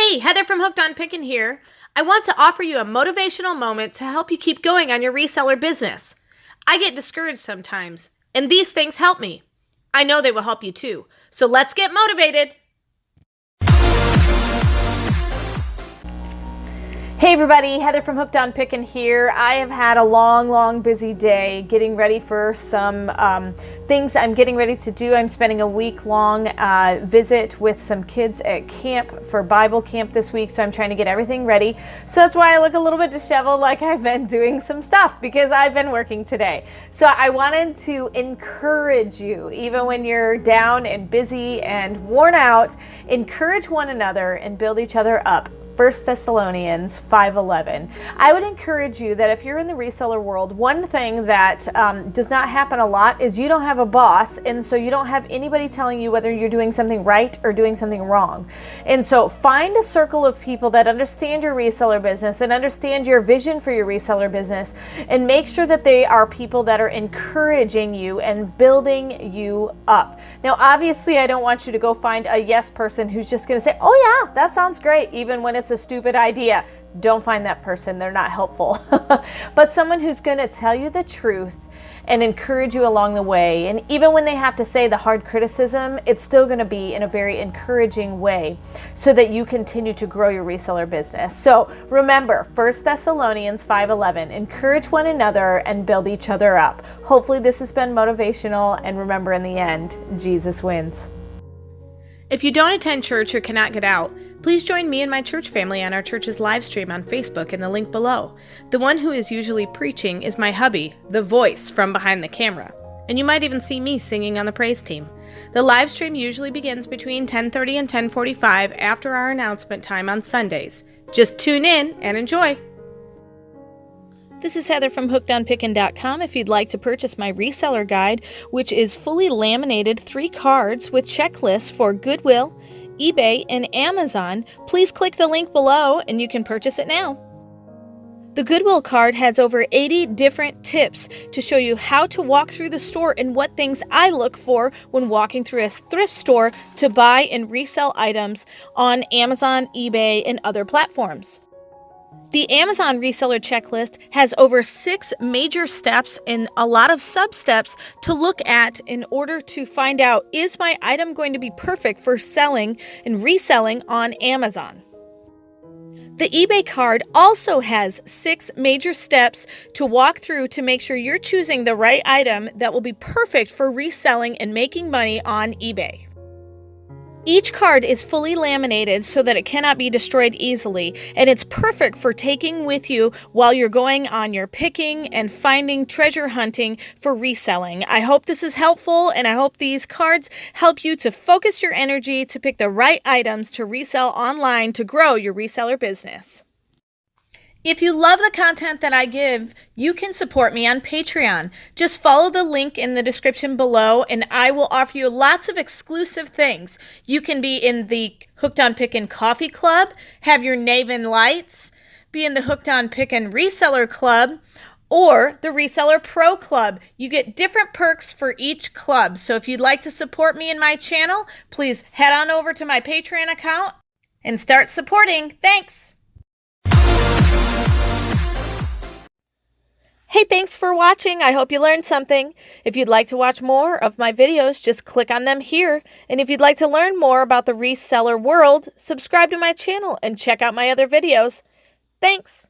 Hey, Heather from Hooked on Pickin here. I want to offer you a motivational moment to help you keep going on your reseller business. I get discouraged sometimes, and these things help me. I know they will help you too. So let's get motivated. Hey everybody, Heather from Hooked on Pickin here. I have had a long, busy day getting ready for some things I'm getting ready to do. I'm spending a week-long visit with some kids at camp for Bible camp this week, so I'm trying to get everything ready. So that's why I look a little bit disheveled, like I've been doing some stuff because I've been working today. So I wanted to encourage you, even when you're down and busy and worn out, encourage one another and build each other up. 1 Thessalonians 5:11. I would encourage you that if you're in the reseller world, one thing that does not happen a lot is you don't have a boss, and so you don't have anybody telling you whether you're doing something right or doing something wrong. And so find a circle of people that understand your reseller business and understand your vision for your reseller business, and make sure that they are people that are encouraging you and building you up. Now, obviously, I don't want you to go find a yes person who's just going to say, oh yeah, that sounds great, even when it's a stupid idea. Don't find that person. They're not helpful. But someone who's going to tell you the truth and encourage you along the way. And even when they have to say the hard criticism, it's still going to be in a very encouraging way so that you continue to grow your reseller business. So remember, 1 Thessalonians 5:11, encourage one another and build each other up. Hopefully this has been motivational, and remember, in the end, Jesus wins. If you don't attend church or cannot get out, please join me and my church family on our church's live stream on Facebook in the link below. The one who is usually preaching is my hubby, the voice from behind the camera. And you might even see me singing on the praise team. The live stream usually begins between 10:30 and 10:45 after our announcement time on Sundays. Just tune in and enjoy. This is Heather from HookedOnPickin.com. If you'd like to purchase my reseller guide, which is fully laminated 3 cards with checklists for Goodwill, eBay, and Amazon, please click the link below and you can purchase it now. The Goodwill card has over 80 different tips to show you how to walk through the store and what things I look for when walking through a thrift store to buy and resell items on Amazon, eBay, and other platforms. The Amazon reseller checklist has over 6 major steps and a lot of sub-steps to look at in order to find out, is my item going to be perfect for selling and reselling on Amazon? The eBay card also has 6 major steps to walk through to make sure you're choosing the right item that will be perfect for reselling and making money on eBay. Each card is fully laminated so that it cannot be destroyed easily, and it's perfect for taking with you while you're going on your picking and finding treasure hunting for reselling. I hope this is helpful, and I hope these cards help you to focus your energy to pick the right items to resell online to grow your reseller business. If you love the content that I give, you can support me on Patreon. Just follow the link in the description below and I will offer you lots of exclusive things. You can be in the Hooked on Pickin' Coffee Club, have your Naven Lights, be in the Hooked on Pickin' Reseller Club, or the Reseller Pro Club. You get different perks for each club. So if you'd like to support me in my channel, please head on over to my Patreon account and start supporting. Thanks. Hey, thanks for watching. I hope you learned something. If you'd like to watch more of my videos, just click on them here. And if you'd like to learn more about the reseller world, subscribe to my channel and check out my other videos. Thanks.